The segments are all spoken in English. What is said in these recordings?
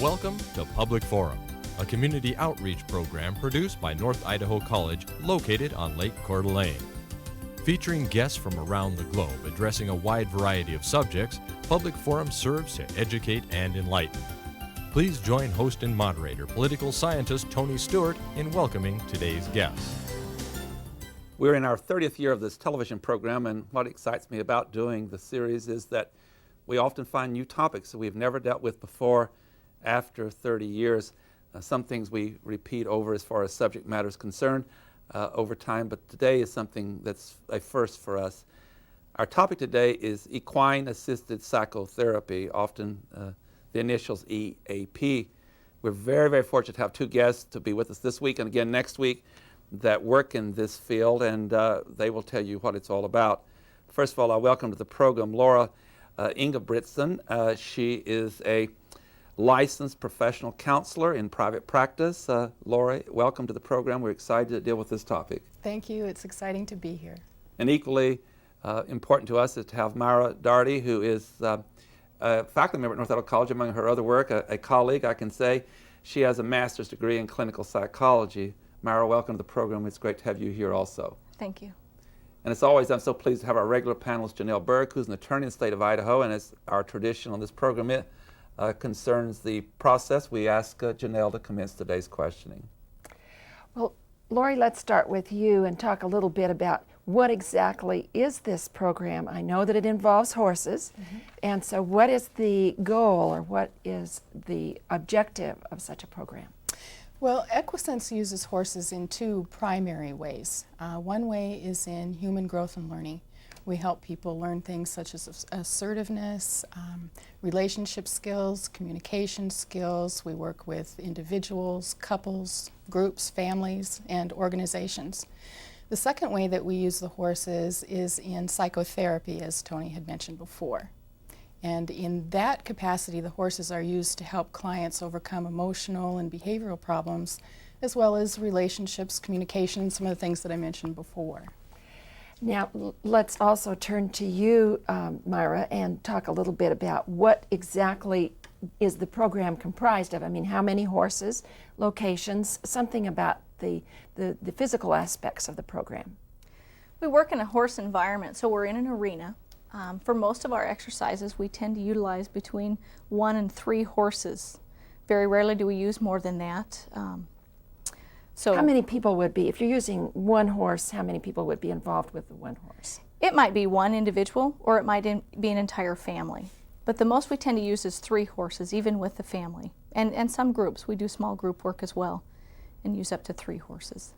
Welcome to Public Forum, a community outreach program produced by North Idaho College located on Lake Coeur d'Alene. Featuring guests from around the globe addressing a wide variety of subjects, Public Forum serves to educate and enlighten. Please join host and moderator, political scientist Tony Stewart, in welcoming today's guests. We're in our 30th year of this television program, and what excites me about doing the series is that we often find new topics that we've never dealt with before after 30 years. Some things we repeat over as far as subject matter is concerned over time, but today is something that's a first for us. Our topic today is equine-assisted psychotherapy, often the initials EAP. We're very, very fortunate to have two guests to be with us this week and again next week that work in this field, and they will tell you what it's all about. First of all, I welcome to the program Laura Ingebrigtsen. She is a licensed professional counselor in private practice. Laura, welcome to the program. We're excited to deal with this topic. Thank you. It's exciting to be here. And equally important to us is to have Myra Daugherty, who is a faculty member at North Idaho College, among her other work, a colleague, I can say. She has a master's degree in clinical psychology. Myra, welcome to the program. It's great to have you here also. Thank you. And as always, I'm so pleased to have our regular panelist, Janelle Burke, who's an attorney in the state of Idaho, and as our tradition on this program concerns the process, we ask Janelle to commence today's questioning. Well, Lori, let's start with you and talk a little bit about what exactly is this program. I know that it involves horses, and so what is the goal or what is the objective of such a program? Well, Equisense uses horses in two primary ways. One way is in human growth and learning. We help people learn things such as assertiveness, relationship skills, communication skills. We work with individuals, couples, groups, families, and organizations. The second way that we use the horses is in psychotherapy, as Tony had mentioned before. And in that capacity, the horses are used to help clients overcome emotional and behavioral problems, as well as relationships, communication, some of the things that I mentioned before. Now, let's also turn to you, Myra, and talk a little bit about what exactly is the program comprised of. I mean, how many horses, locations, something about the physical aspects of the program. We work in a horse environment, so we're in an arena. For most of our exercises, we tend to utilize between 1 and 3 horses. Very rarely do we use more than that. So how many people would be, if you're using one horse, how many people would be involved with the one horse? It might be one individual, or it might be an entire family. But the most we tend to use is 3 horses, even with the family. And some groups, we do small group work as well, and use up to 3 horses.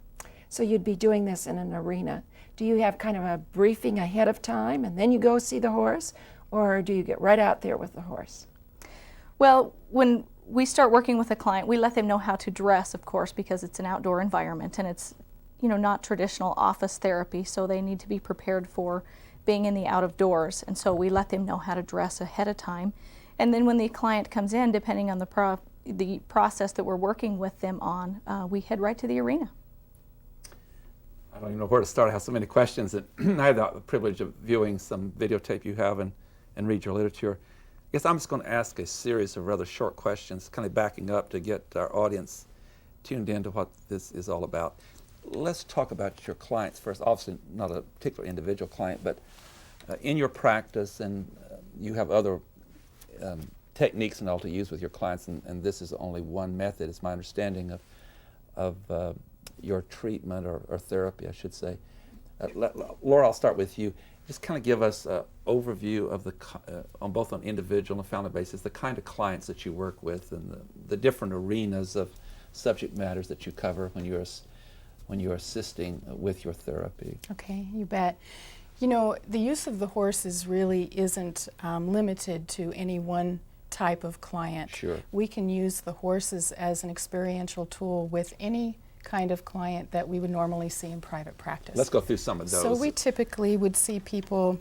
So you'd be doing this in an arena. Do you have kind of a briefing ahead of time, and then you go see the horse, or do you get right out there with the horse? Well, when we start working with a client, we let them know how to dress, of course, because it's an outdoor environment and it's, not traditional office therapy, so they need to be prepared for being in the out of doors. And so we let them know how to dress ahead of time. And then when the client comes in, depending on the process that we're working with them on, we head right to the arena. I don't even know where to start. I have so many questions. And I had the privilege of viewing some videotape you have and read your literature. I guess I'm just going to ask a series of rather short questions, kind of backing up to get our audience tuned into what this is all about. Let's talk about your clients first. Obviously, not a particular individual client, but in your practice, and you have other techniques and all to use with your clients, and this is only one method. It's my understanding of your treatment or therapy, I should say. Laura, I'll start with you. Just kind of give us an overview of on both an individual and family basis, the kind of clients that you work with and the different arenas of subject matters that you cover when you're assisting with your therapy. Okay, you bet. The use of the horses really isn't limited to any one type of client. Sure. We can use the horses as an experiential tool with any kind of client that we would normally see in private practice. Let's go through some of those. So we typically would see people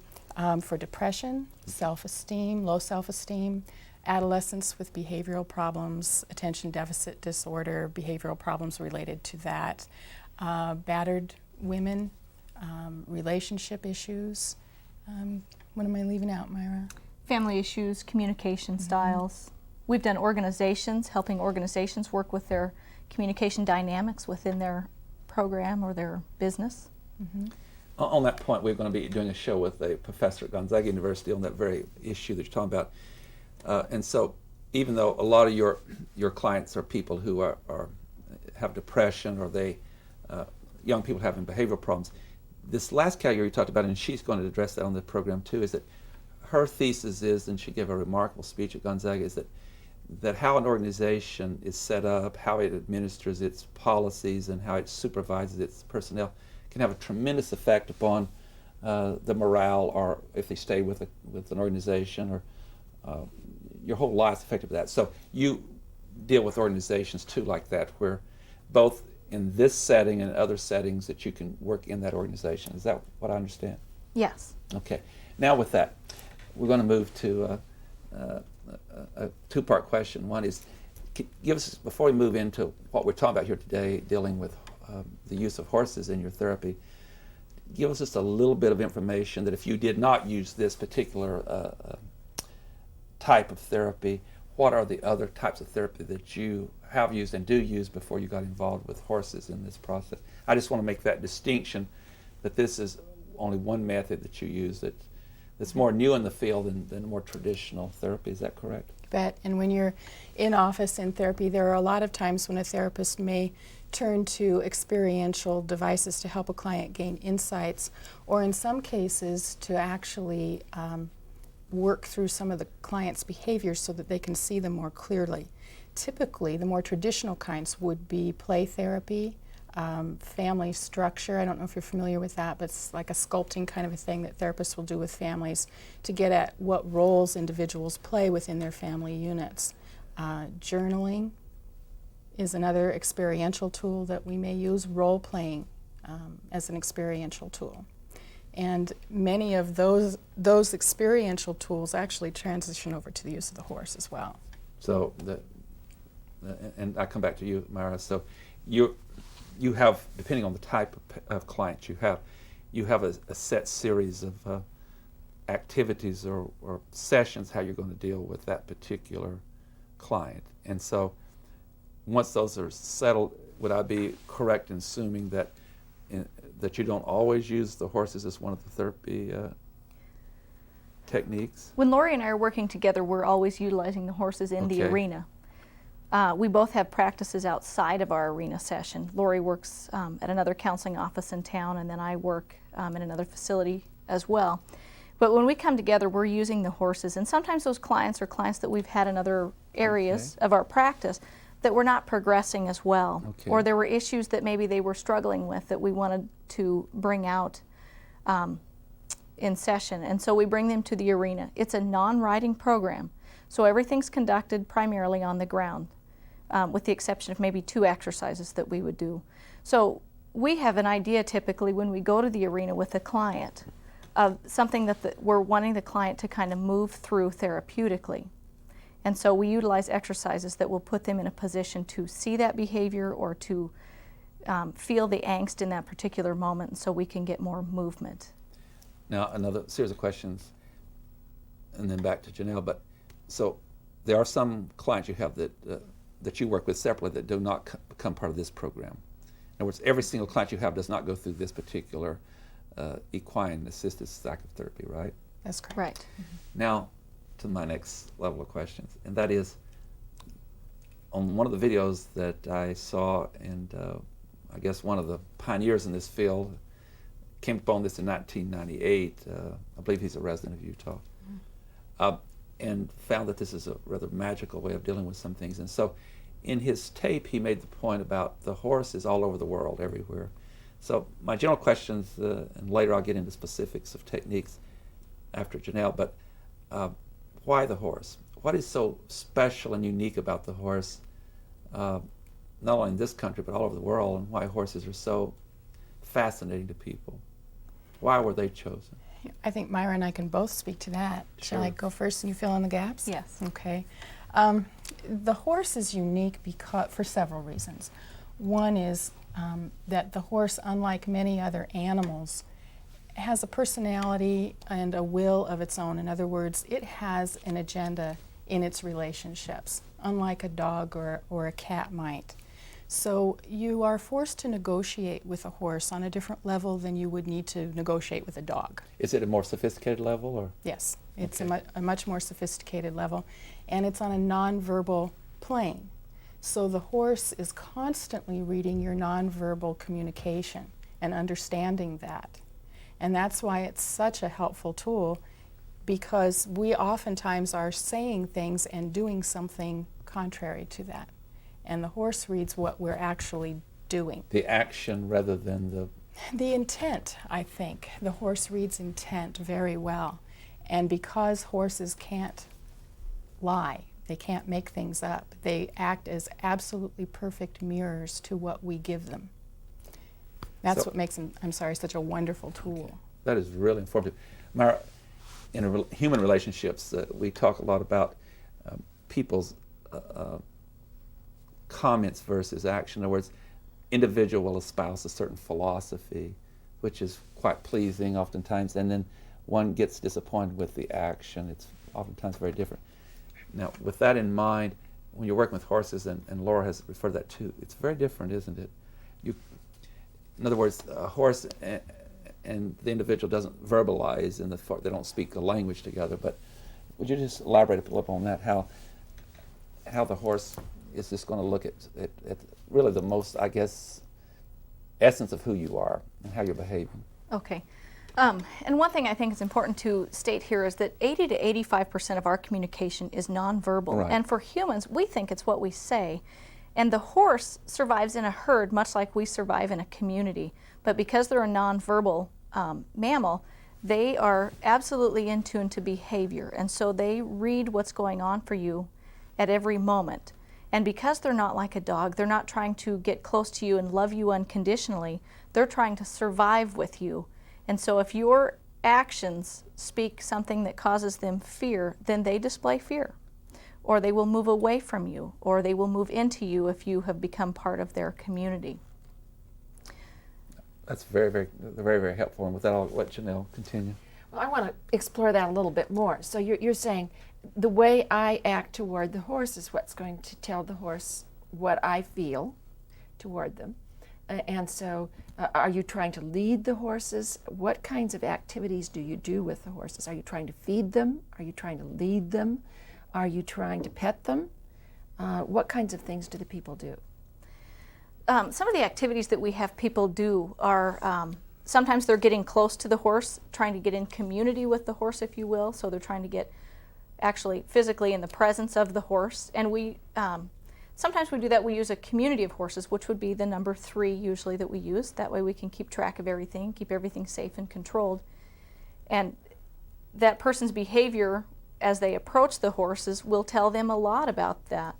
for depression, self-esteem, low self-esteem, adolescents with behavioral problems, attention deficit disorder, behavioral problems related to that, battered women, relationship issues. What am I leaving out, Myra? Family issues, communication styles. We've done organizations, helping organizations work with their communication dynamics within their program or their business. On that point, we're going to be doing a show with a professor at Gonzaga University on that very issue that you're talking about. And so, even though a lot of your clients are people who have depression, or young people having behavioral problems, this last category you talked about, and she's going to address that on the program too, is that her thesis is, and she gave a remarkable speech at Gonzaga, is that how an organization is set up, how it administers its policies, and how it supervises its personnel can have a tremendous effect upon the morale, or if they stay with an organization, or your whole life's affected by that. So you deal with organizations too like that, where both in this setting and other settings that you can work in that organization. Is that what I understand? Yes. Okay. Now with that, we're going to move to a two-part question. One is, give us, before we move into what we're talking about here today, dealing with the use of horses in your therapy, give us just a little bit of information that if you did not use this particular type of therapy, what are the other types of therapy that you have used and do use before you got involved with horses in this process? I just want to make that distinction, that this is only one method that you use that's more new in the field than more traditional therapy. Is that correct? Bet. And when you're in office in therapy, there are a lot of times when a therapist may turn to experiential devices to help a client gain insights, or in some cases to actually work through some of the client's behaviors so that they can see them more clearly. Typically, the more traditional kinds would be play therapy, family structure. I don't know if you're familiar with that, but it's like a sculpting kind of a thing that therapists will do with families to get at what roles individuals play within their family units. Journaling is another experiential tool that we may use, role-playing as an experiential tool. And many of those experiential tools actually transition over to the use of the horse as well. So, and I come back to you, Myra. So, you have, depending on the type of client you have a set series of activities or sessions how you're going to deal with that particular client. And so, once those are settled, would I be correct in assuming that that you don't always use the horses as one of the therapy techniques? When Lori and I are working together, we're always utilizing the horses in the arena. We both have practices outside of our arena session. Lori works at another counseling office in town, and then I work in another facility as well. But when we come together, we're using the horses, and sometimes those clients are clients that we've had in other areas of our practice that were not progressing as well, or there were issues that maybe they were struggling with that we wanted to bring out in session, and so we bring them to the arena. It's a non-riding program, so everything's conducted primarily on the ground, with the exception of maybe 2 exercises that we would do. So we have an idea typically when we go to the arena with a client of something that we're wanting the client to kind of move through therapeutically. And so we utilize exercises that will put them in a position to see that behavior or to feel the angst in that particular moment, so we can get more movement. Now, another series of questions, and then back to Janelle. But so there are some clients you have that you work with separately that do not become part of this program. In other words, every single client you have does not go through this particular equine assisted psychotherapy, right? That's correct. Right. Now, to my next level of questions, and that is, on one of the videos that I saw, and I guess one of the pioneers in this field came upon this in 1998. I believe he's a resident of Utah, and found that this is a rather magical way of dealing with some things. And so in his tape, he made the point about the horse is all over the world, everywhere. So my general questions, and later I'll get into specifics of techniques after Janelle, but why the horse? What is so special and unique about the horse, not only in this country, but all over the world, and why horses are so fascinating to people? Why were they chosen? I think Myra and I can both speak to that. Sure. Shall I go first and you fill in the gaps? Yes. Okay. The horse is unique for several reasons. One is that the horse, unlike many other animals, has a personality and a will of its own. In other words, it has an agenda in its relationships, unlike a dog or a cat might. So you are forced to negotiate with a horse on a different level than you would need to negotiate with a dog. Is it a more sophisticated level, or? Yes, it's Okay. a much more sophisticated level, and it's on a nonverbal plane. So the horse is constantly reading your nonverbal communication and understanding that. And that's why it's such a helpful tool, because we oftentimes are saying things and doing something contrary to that. And the horse reads what we're actually doing. The action rather than The intent, I think. The horse reads intent very well. And because horses can't lie, they can't make things up, they act as absolutely perfect mirrors to what we give them. That's So- what makes them, I'm sorry, such a wonderful tool. That is really informative. Myra, in human relationships, we talk a lot about people's comments versus action. In other words, individual will espouse a certain philosophy, which is quite pleasing oftentimes, and then one gets disappointed with the action. It's oftentimes very different. Now, with that in mind, when you're working with horses, and Laura has referred to that too, it's very different, isn't it? In other words, a horse and the individual doesn't verbalize, and they don't speak a language together. But would you just elaborate a little on that? How the horse is just going to look at really the most, I guess, essence of who you are and how you're behaving. Okay. And one thing I think is important to state here is that 80 to 85% of our communication is nonverbal. Right. And for humans, we think it's what we say. And the horse survives in a herd much like we survive in a community. But because they're a nonverbal mammal, they are absolutely in tune to behavior. And so they read what's going on for you at every moment. And because they're not like a dog, they're not trying to get close to you and love you unconditionally. They're trying to survive with you. And so if your actions speak something that causes them fear, then they display fear. Or they will move away from you, or they will move into you if you have become part of their community. That's very, very, very, very helpful. And with that, I'll let Janelle continue. Well, I want to explore that a little bit more. So you're saying the way I act toward the horse is what's going to tell the horse what I feel toward them. And so are you trying to lead the horses? What kinds of activities do you do with the horses? Are you trying to feed them? Are you trying to lead them? Are you trying to pet them? What kinds of things do the people do? Some of the activities that we have people do are sometimes they're getting close to the horse, trying to get in community with the horse, if you will. So they're trying to get actually physically in the presence of the horse. And we sometimes we do that. We use a community of horses, which would be the number 3 usually that we use. That way we can keep track of everything, keep everything safe and controlled. And that person's behavior as they approach the horses will tell them a lot about that.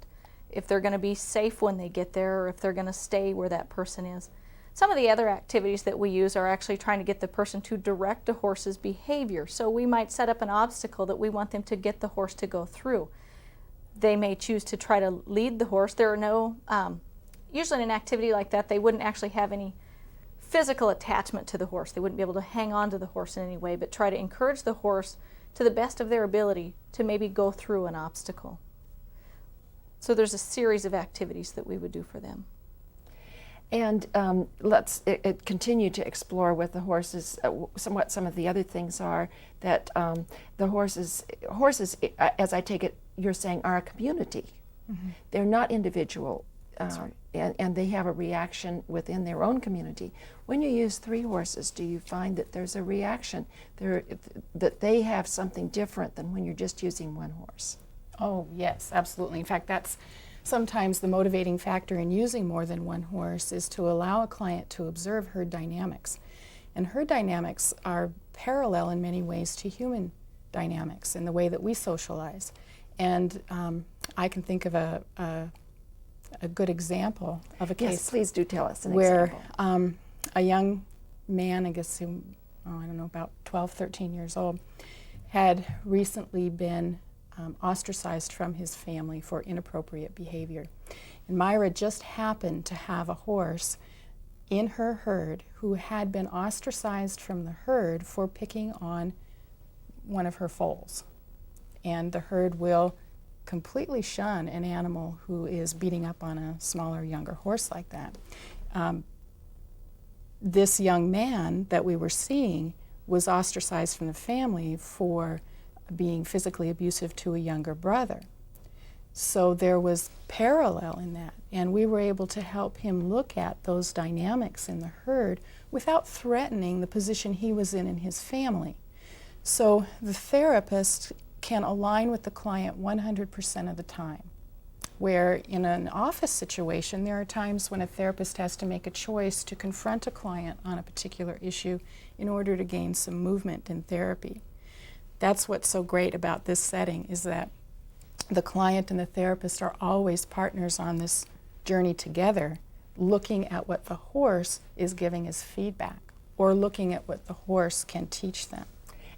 If they're going to be safe when they get there, or if they're going to stay where that person is. Some of the other activities that we use are actually trying to get the person to direct a horse's behavior. So we might set up an obstacle that we want them to get the horse to go through. They may choose to try to lead the horse. There are no, usually in an activity like that, they wouldn't actually have any physical attachment to the horse. They wouldn't be able to hang on to the horse in any way, but try to encourage the horse to the best of their ability to maybe go through an obstacle. So there's a series of activities that we would do for them. And let's continue to explore with the horses what some of the other things are that the horses, as I take it, you're saying are a community. Mm-hmm. They're not individual, Right. and they have a reaction within their own community. When you use 3 horses, do you find that there's a reaction, that they have something different than when you're just using 1 horse? Oh, yes, absolutely. In fact, that's sometimes the motivating factor in using more than 1 horse is to allow a client to observe herd dynamics. And herd dynamics are parallel in many ways to human dynamics in the way that we socialize. And I can think of a good example of a case. Yes, please do tell us an where example. A young man, I guess, I don't know, about 12, 13 years old, had recently been ostracized from his family for inappropriate behavior. And Myra just happened to have a horse in her herd who had been ostracized from the herd for picking on one of her foals. And the herd will completely shun an animal who is beating up on a smaller, younger horse like that. This young man that we were seeing was ostracized from the family for being physically abusive to a younger brother. So there was parallel in that, and we were able to help him look at those dynamics in the herd without threatening the position he was in his family. So the therapist can align with the client 100% of the time, where in an office situation there are times when a therapist has to make a choice to confront a client on a particular issue in order to gain some movement in therapy. That's what's so great about this setting, is that the client and the therapist are always partners on this journey together, looking at what the horse is giving as feedback, or looking at what the horse can teach them.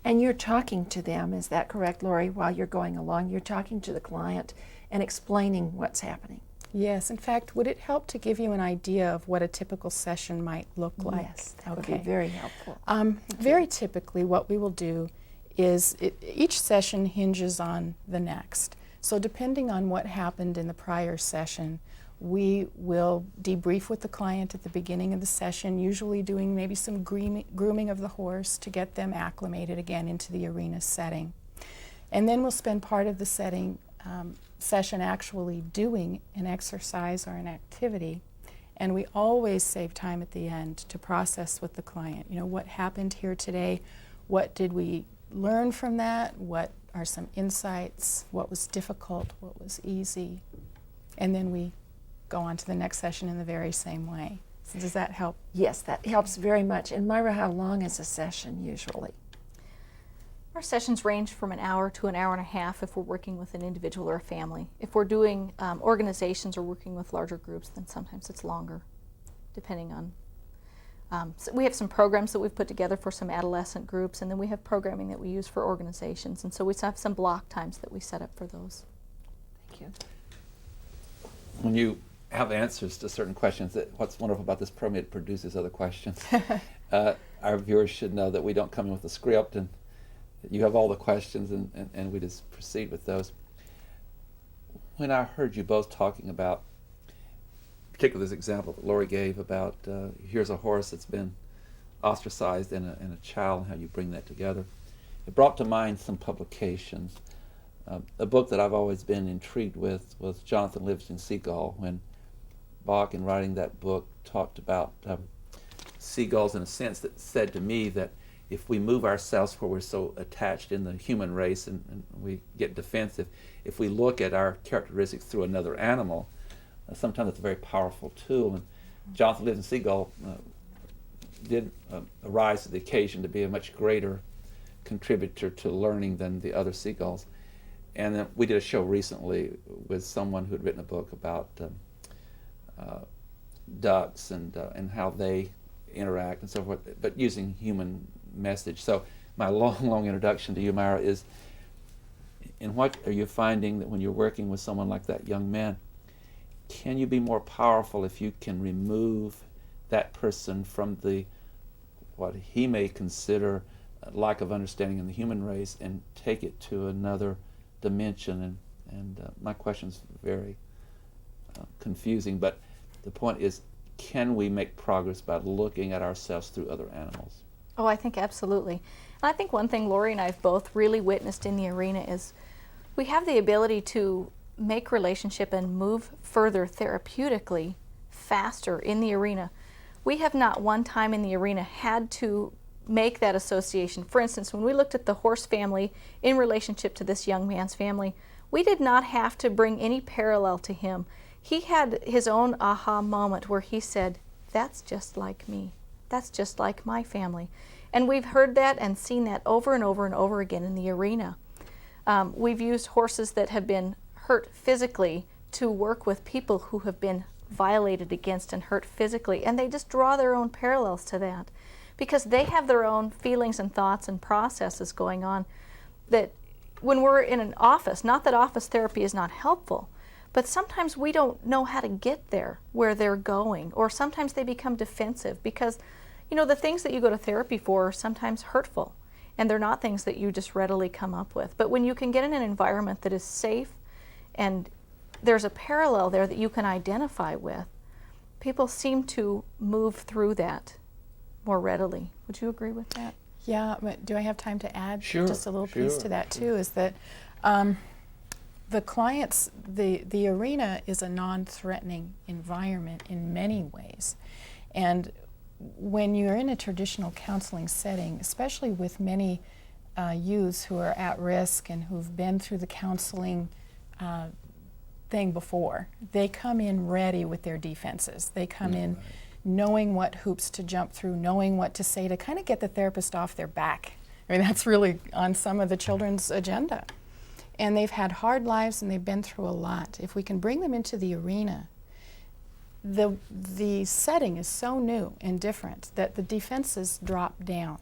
And you're talking to them, is that correct, Lori? While you're going along, you're talking to the client and explaining what's happening. Yes, in fact, would it help to give you an idea of what a typical session might look like? Yes, that would be very helpful. Very typically what we will do is each session hinges on the next. So depending on what happened in the prior session, we will debrief with the client at the beginning of the session, usually doing maybe some grooming of the horse to get them acclimated again into the arena setting. And then we'll spend part of the session actually doing an exercise or an activity. And we always save time at the end to process with the client. You know, what happened here today? What did we learn from that? What are some insights? What was difficult? What was easy? And then we go on to the next session in the very same way. So does that help? Yes, that helps very much. And Myra, how long is a session usually? Our sessions range from an hour to an hour and a half if we're working with an individual or a family. If we're doing organizations or working with larger groups, then sometimes it's longer, depending on. So we have some programs that we've put together for some adolescent groups, and then we have programming that we use for organizations. And so we have some block times that we set up for those. Thank you. When you have answers to certain questions, what's wonderful about this program, it produces other questions. Our viewers should know that we don't come in with a script, and you have all the questions, and we just proceed with those. When I heard you both talking about, particularly this example that Lori gave about here's a horse that's been ostracized and a child, and how you bring that together, it brought to mind some publications. A book that I've always been intrigued with was Jonathan Livingston Seagull, when Bach, in writing that book, talked about seagulls in a sense that said to me that if we move ourselves where we're so attached in the human race and we get defensive, if we look at our characteristics through another animal, sometimes it's a very powerful tool. And Jonathan Livingston Seagull did arise to the occasion to be a much greater contributor to learning than the other seagulls. And then we did a show recently with someone who had written a book about ducks and how they interact and so forth, but using human message. So my long introduction to you, Myra, is in what are you finding that when you're working with someone like that young man, can you be more powerful if you can remove that person from what he may consider a lack of understanding in the human race and take it to another dimension? And my question's very confusing, but the point is, can we make progress by looking at ourselves through other animals? Oh, I think absolutely. And I think one thing Lori and I have both really witnessed in the arena is we have the ability to make relationship and move further therapeutically faster in the arena. We have not one time in the arena had to make that association. For instance, when we looked at the horse family in relationship to this young man's family, we did not have to bring any parallel to him. He had his own aha moment where he said, that's just like me. That's just like my family. And we've heard that and seen that over and over and over again in the arena. We've used horses that have been hurt physically to work with people who have been violated against and hurt physically, and they just draw their own parallels to that because they have their own feelings and thoughts and processes going on that when we're in an office, not that office therapy is not helpful, but sometimes we don't know how to get there where they're going, or sometimes they become defensive because, you know, the things that you go to therapy for are sometimes hurtful, and they're not things that you just readily come up with. But when you can get in an environment that is safe and there's a parallel there that you can identify with. People seem to move through that more readily. Would you agree with that? Yeah, but do I have time to add Sure, just a little piece sure. to that too? Is that the clients, the arena is a non-threatening environment in many ways. And when you're in a traditional counseling setting, especially with many youths who are at risk and who've been through the counseling thing before, they come in ready with their defenses. They come in knowing what hoops to jump through, knowing what to say to kind of get the therapist off their back. I mean, that's really on some of the children's agenda. And they've had hard lives and they've been through a lot. If we can bring them into the arena, the setting is so new and different that the defenses drop down.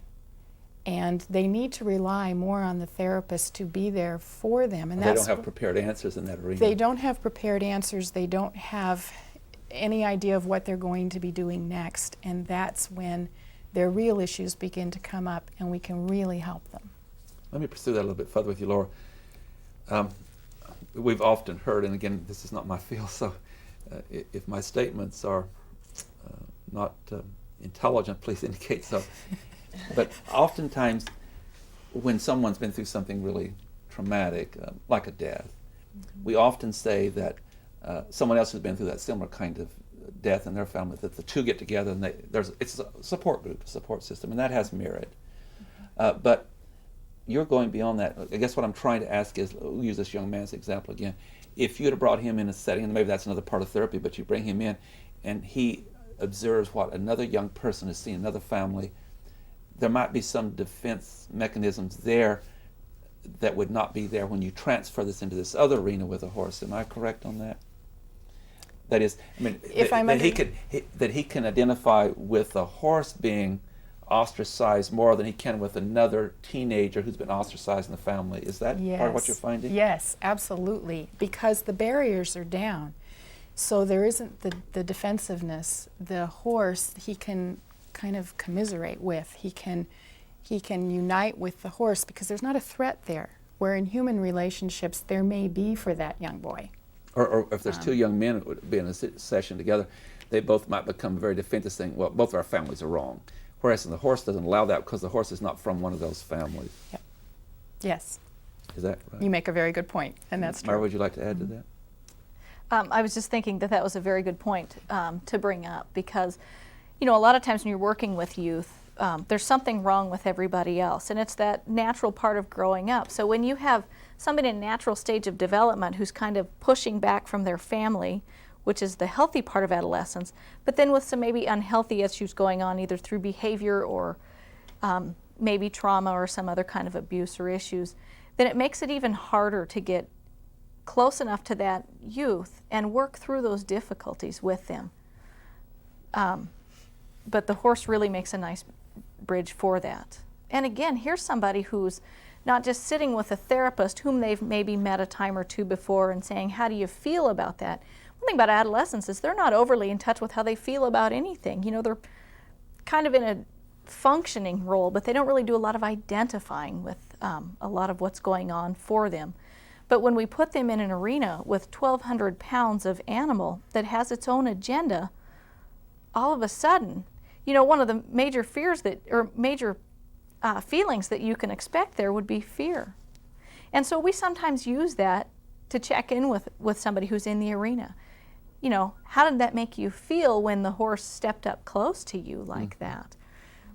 And they need to rely more on the therapist to be there for them. And They don't have prepared answers in that arena. they don't have prepared answers. They don't have any idea of what they're going to be doing next. And that's when their real issues begin to come up and we can really help them. Let me pursue that a little bit further with you, Laura. We've often heard, and again, this is not my field, so if my statements are not intelligent, please indicate so. But oftentimes, when someone's been through something really traumatic, like a death, we often say that someone else has been through that similar kind of death in their family, that the two get together and it's a support group, a support system, and that has merit. But you're going beyond that. I guess what I'm trying to ask is, we'll use this young man's example again. If you'd have brought him in a setting, and maybe that's another part of therapy, but you bring him in and he observes what another young person has seen, another family, there might be some defense mechanisms there that would not be there when you transfer this into this other arena with a horse. Am I correct on that? That is, I mean, that he can identify with a horse being ostracized more than he can with another teenager who's been ostracized in the family. Is that part of what you're finding? Yes, absolutely. Because the barriers are down. So there isn't the defensiveness. The horse he can kind of commiserate with. He can unite with the horse because there's not a threat there. Where in human relationships there may be for that young boy. Or if there's two young men who would be in a session together, they both might become very defensive, saying, well, both our families are wrong. Whereas the horse doesn't allow that because the horse is not from one of those families. Yep. Yes. Is that right? You make a very good point, and that's true. Mara, would you like to add to that? I was just thinking that was a very good point to bring up because, you know, a lot of times when you're working with youth, there's something wrong with everybody else, and it's that natural part of growing up. So when you have somebody in a natural stage of development who's kind of pushing back from their family, which is the healthy part of adolescence, but then with some maybe unhealthy issues going on either through behavior or maybe trauma or some other kind of abuse or issues, then it makes it even harder to get close enough to that youth and work through those difficulties with them. But the horse really makes a nice bridge for that. And again, here's somebody who's not just sitting with a therapist whom they've maybe met a time or two before and saying, how do you feel about that? One thing about adolescents is they're not overly in touch with how they feel about anything. You know, they're kind of in a functioning role, but they don't really do a lot of identifying with a lot of what's going on for them. But when we put them in an arena with 1,200 pounds of animal that has its own agenda, all of a sudden, you know, one of the major fears that, or major feelings that you can expect there would be fear. And so we sometimes use that to check in with somebody who's in the arena. You know, how did that make you feel when the horse stepped up close to you like that?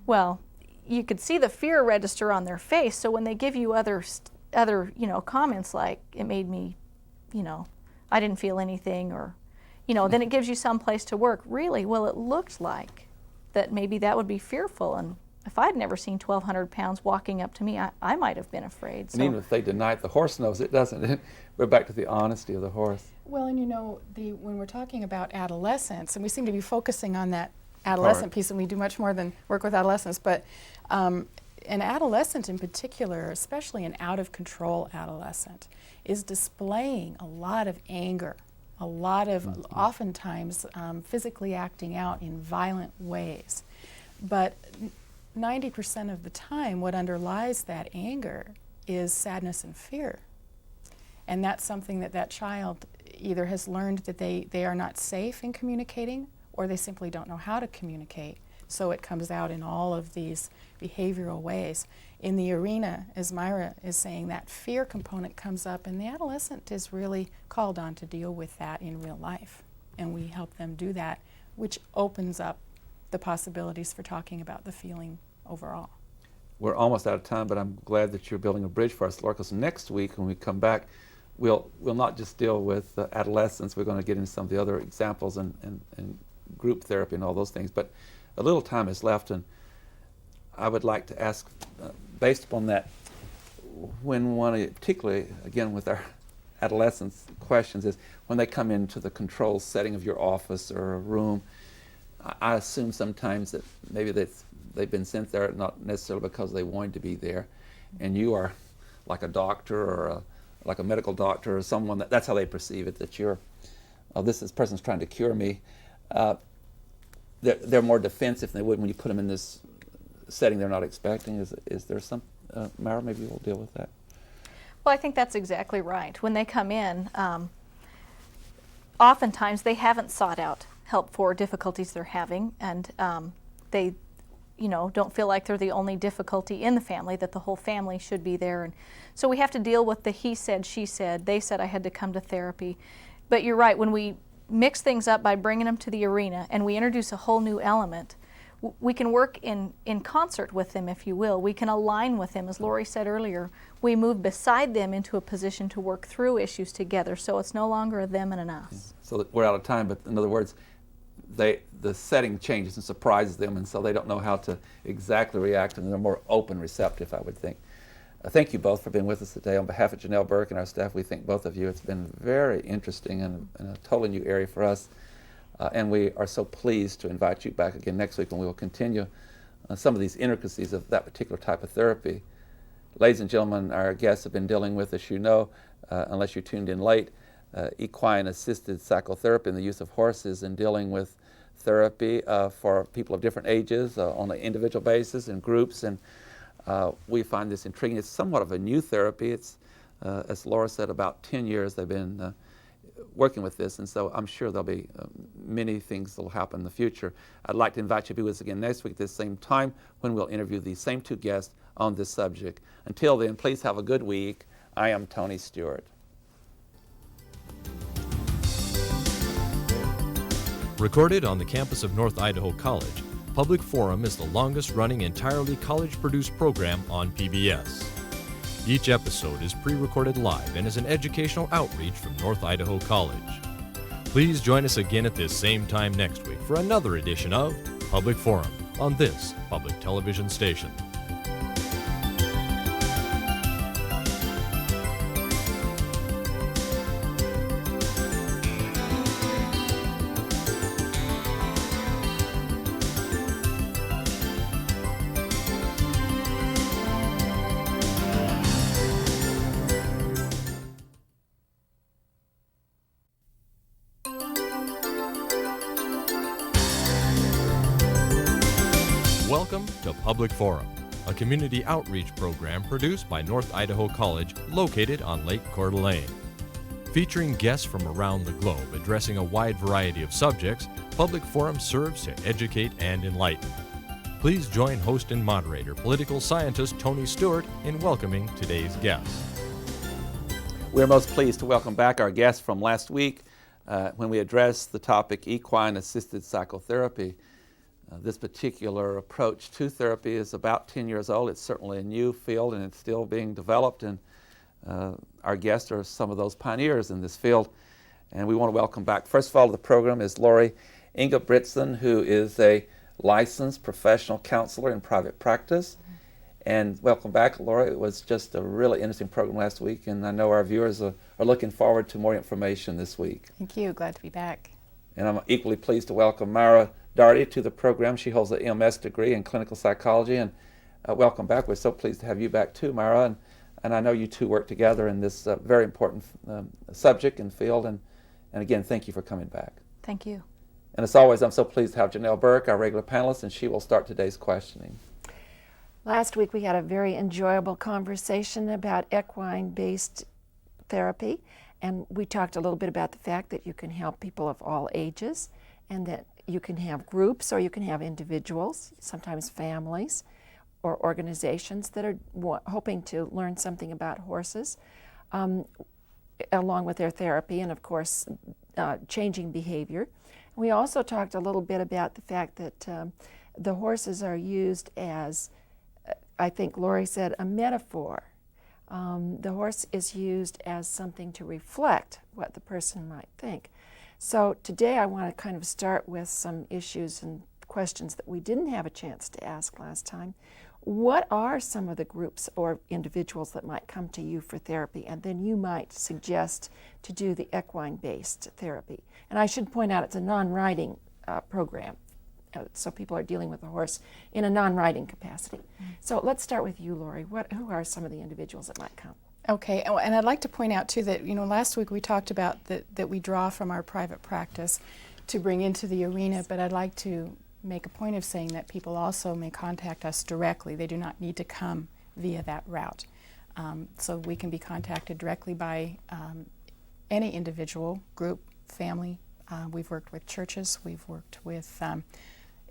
Well, you could see the fear register on their face, so when they give you other you know, comments like, it made me, you know, I didn't feel anything, or, you know, then it gives you some place to work. Really, well, it looked like that maybe that would be fearful, and if I'd never seen 1,200 pounds walking up to me, I might have been afraid. And even if they deny it, the horse knows it, doesn't it? We're back to the honesty of the horse. Well, and you know, when we're talking about adolescence, and we seem to be focusing on that adolescent piece, and we do much more than work with adolescents, but an adolescent in particular, especially an out-of-control adolescent, is displaying a lot of anger, a lot of, oftentimes, physically acting out in violent ways. But 90% of the time, what underlies that anger is sadness and fear. And that's something that that child either has learned that they are not safe in communicating, or they simply don't know how to communicate. So it comes out in all of these behavioral ways. In the arena, as Myra is saying, that fear component comes up, and the adolescent is really called on to deal with that in real life. And we help them do that, which opens up the possibilities for talking about the feeling overall. We're almost out of time, but I'm glad that you're building a bridge for us, Laura, because next week when we come back, we'll not just deal with adolescents. We're going to get into some of the other examples and group therapy and all those things. But a little time is left, and I would like to ask, based upon that, when one, particularly again with our adolescents questions, is when they come into the control setting of your office or a room, I assume sometimes that maybe they've been sent there not necessarily because they wanted to be there, and you are like a doctor or like a medical doctor or someone that's how they perceive it, that you're, oh, this person's trying to cure me. They're more defensive than they would when you put them in this setting they're not expecting. Is there some, Myra, maybe we'll deal with that. Well, I think that's exactly right. When they come in, oftentimes they haven't sought out help for difficulties they're having, and they don't feel like they're the only difficulty in the family, that the whole family should be there. And so we have to deal with the he said, she said, they said I had to come to therapy. But you're right, when we mix things up by bringing them to the arena and we introduce a whole new element, we can work in concert with them, if you will. We can align with them. As Lori said earlier, we move beside them into a position to work through issues together, so it's no longer a them and an us. Yeah. So that we're out of time, but in other words, the setting changes and surprises them, and so they don't know how to exactly react, and they're more open, receptive, I would think. Thank you both for being with us today. On behalf of Janelle Burke and our staff, we thank both of you. It's been very interesting and a totally new area for us, and we are so pleased to invite you back again next week when we will continue some of these intricacies of that particular type of therapy. Ladies and gentlemen, our guests have been dealing with, as you know, unless you tuned in late, equine assisted psychotherapy and the use of horses in dealing with therapy for people of different ages on an individual basis and groups, and we find this intriguing. It's somewhat of a new therapy. It's, as Laura said, about 10 years they've been working with this, and so I'm sure there'll be many things that will happen in the future. I'd like to invite you to be with us again next week at this same time when we'll interview these same two guests on this subject. Until then, please have a good week. I am Tony Stewart. Recorded on the campus of North Idaho College, Public Forum is the longest-running entirely college-produced program on PBS. Each episode is pre-recorded live and is an educational outreach from North Idaho College. Please join us again at this same time next week for another edition of Public Forum on this public television station. Welcome to Public Forum, a community outreach program produced by North Idaho College located on Lake Coeur d'Alene. Featuring guests from around the globe addressing a wide variety of subjects, Public Forum serves to educate and enlighten. Please join host and moderator, political scientist Tony Stewart, in welcoming today's guests. We're most pleased to welcome back our guests from last week when we addressed the topic equine assisted psychotherapy. This particular approach to therapy is about 10 years old. It's certainly a new field and it's still being developed, and our guests are some of those pioneers in this field, and we want to welcome back. First of all, the program is Lori Ingebrigtsen, who is a licensed professional counselor in private practice. And welcome back, Laura. It was just a really interesting program last week, and I know our viewers are looking forward to more information this week. Thank you. Glad to be back. And I'm equally pleased to welcome Myra Darty to the program. She holds an MS degree in clinical psychology, and welcome back. We're so pleased to have you back too, Myra, and I know you two work together in this very important subject and field, and again, thank you for coming back. Thank you. And as always, I'm so pleased to have Janelle Burke, our regular panelist, and she will start today's questioning. Last week we had a very enjoyable conversation about equine-based therapy, and we talked a little bit about the fact that you can help people of all ages, and that you can have groups or you can have individuals, sometimes families or organizations that are hoping to learn something about horses, along with their therapy and, of course, changing behavior. We also talked a little bit about the fact that the horses are used as, I think Lori said, a metaphor. The horse is used as something to reflect what the person might think. So today I want to kind of start with some issues and questions that we didn't have a chance to ask last time. What are some of the groups or individuals that might come to you for therapy, and then you might suggest to do the equine-based therapy? And I should point out it's a non-riding program, so people are dealing with the horse in a non-riding capacity. So let's start with you, Lori. Who are some of the individuals that might come? Okay, and I'd like to point out too that, last week we talked about that we draw from our private practice to bring into the arena, but I'd like to make a point of saying that people also may contact us directly. They do not need to come via that route. So we can be contacted directly by any individual, group, family. We've worked with churches, we've worked with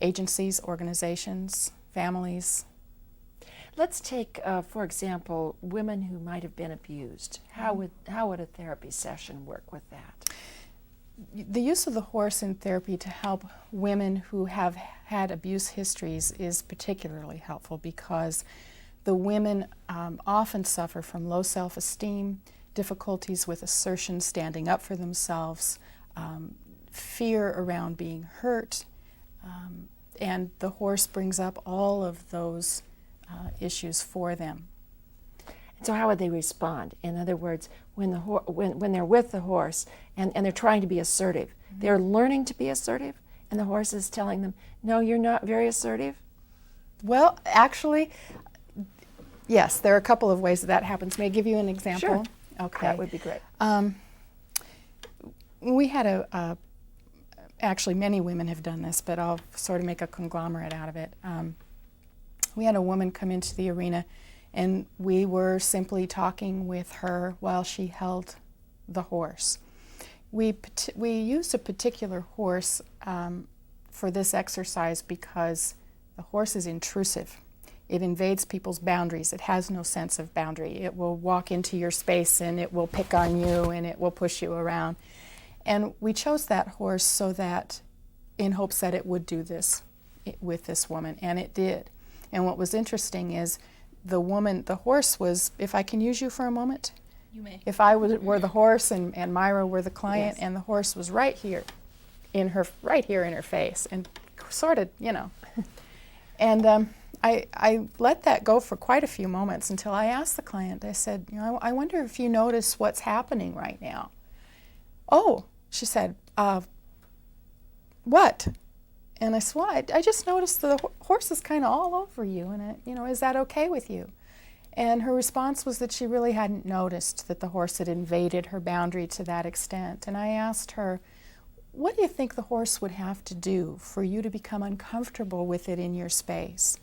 agencies, organizations, families. Let's take, for example, women who might have been abused. How would a therapy session work with that? The use of the horse in therapy to help women who have had abuse histories is particularly helpful because the women often suffer from low self-esteem, difficulties with assertion, standing up for themselves, fear around being hurt, and the horse brings up all of those issues for them. So how would they respond? In other words, when they're with the horse and they're trying to be assertive, they're learning to be assertive, and the horse is telling them, no, you're not very assertive? Well, actually, yes, there are a couple of ways that happens. May I give you an example? Sure. Okay. That would be great. We had actually many women have done this, but I'll sort of make a conglomerate out of it. We had a woman come into the arena, and we were simply talking with her while she held the horse. We used a particular horse for this exercise because the horse is intrusive. It invades people's boundaries. It has no sense of boundary. It will walk into your space and it will pick on you and it will push you around. And we chose that horse so that, in hopes that it would do this with this woman, and it did. And what was interesting is the horse was, if I can use you for a moment? You may. If I were the horse and Myra were the client, Yes. and the horse was right here in her face, and sort of, And I let that go for quite a few moments until I asked the client, I said, I wonder if you notice what's happening right now. Oh, she said, what? And I said, well, I just noticed the horse is kind of all over you, and is that okay with you? And her response was that she really hadn't noticed that the horse had invaded her boundary to that extent. And I asked her, what do you think the horse would have to do for you to become uncomfortable with it in your space?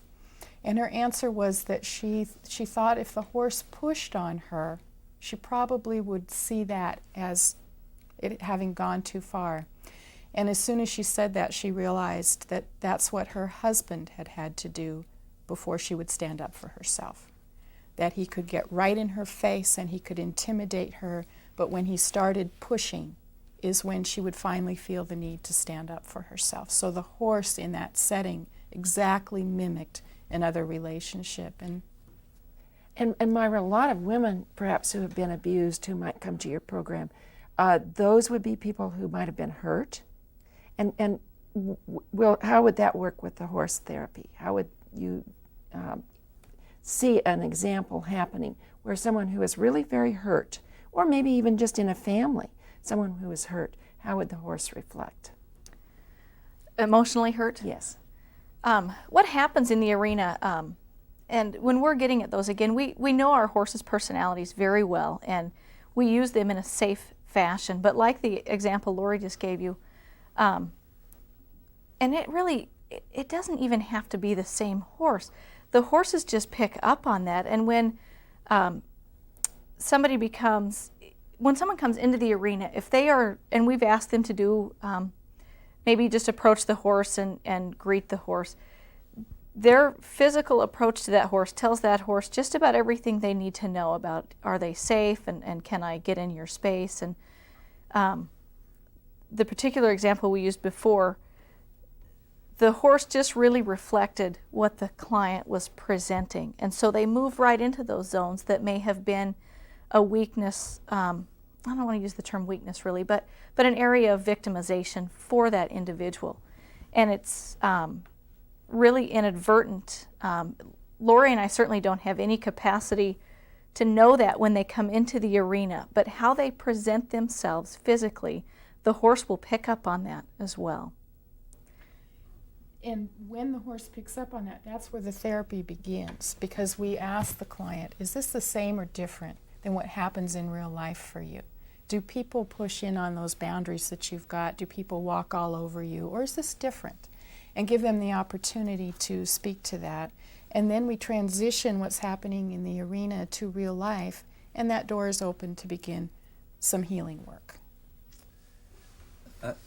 And her answer was that she thought if the horse pushed on her, she probably would see that as it having gone too far. And as soon as she said that, she realized that that's what her husband had had to do before she would stand up for herself. That he could get right in her face and he could intimidate her, but when he started pushing is when she would finally feel the need to stand up for herself. So the horse in that setting exactly mimicked another relationship. And Myra, a lot of women perhaps who have been abused who might come to your program, those would be people who might have been hurt. And how would that work with the horse therapy? How would you see an example happening where someone who is really very hurt, or maybe even just in a family, someone who is hurt, how would the horse reflect? Emotionally hurt? Yes. What happens in the arena, and when we're getting at those, again, we know our horses' personalities very well, and we use them in a safe fashion. But like the example Lori just gave you, and it doesn't even have to be the same horse. The horses just pick up on that, and when somebody becomes when someone comes into the arena, if they are, and we've asked them to do, maybe just approach the horse and greet the horse, their physical approach to that horse tells that horse just about everything they need to know about, are they safe, and can I get in your space? And the particular example we used before, the horse just really reflected what the client was presenting. And so they move right into those zones that may have been a weakness, I don't want to use the term weakness really, but an area of victimization for that individual. And it's really inadvertent. Lori and I certainly don't have any capacity to know that when they come into the arena, but how they present themselves physically, the horse will pick up on that as well. And when the horse picks up on that, that's where the therapy begins, because we ask the client, is this the same or different than what happens in real life for you? Do people push in on those boundaries that you've got? Do people walk all over you? Or is this different? And give them the opportunity to speak to that. And then we transition what's happening in the arena to real life, and that door is open to begin some healing work.